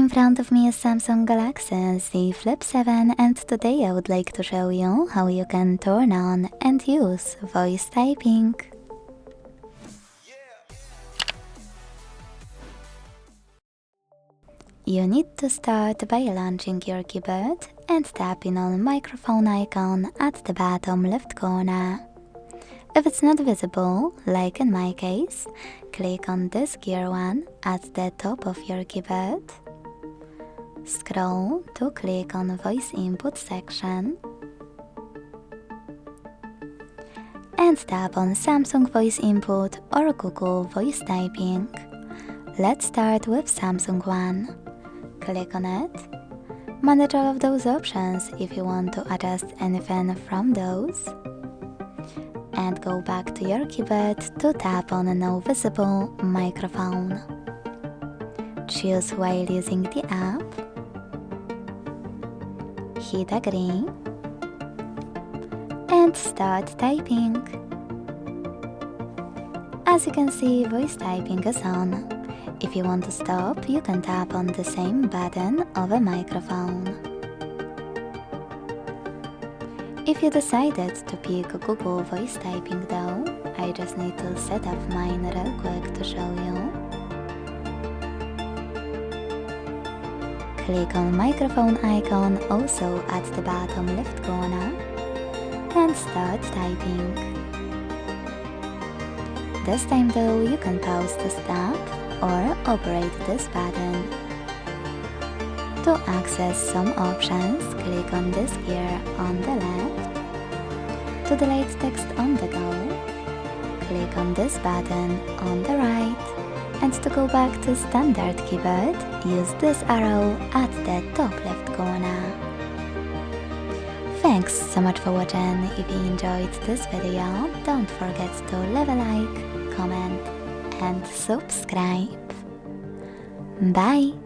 In front of me is Samsung Galaxy Z Flip 7 and today I would like to show you how you can turn on and use voice typing. You need to start by launching your keyboard and tapping on microphone icon at the bottom left corner. If it's not visible, like in my case, click on this gear one at the top of your keyboard. Scroll to click on voice input section and tap on Samsung voice input or Google voice typing. Let's start with Samsung one. Click on it. Manage all of those options if you want to adjust anything from those. And go back to your keyboard to tap on no visible microphone. Choose while using the app. Hit agree. And start typing. As you can see, voice typing is on. If you want to stop, you can tap on the same button of a microphone. If you decided to pick Google voice typing though, I just need to set up mine real quick to show you. Click on microphone icon also at the bottom left corner and start typing. This time though, you can pause the step or operate this button. To access some options, click on this gear on the left. To delete text on the go, click on this button on the right. And to go back to standard keyboard, use this arrow at the top left corner. Thanks so much for watching. If you enjoyed this video, don't forget to leave a like, comment and subscribe. Bye!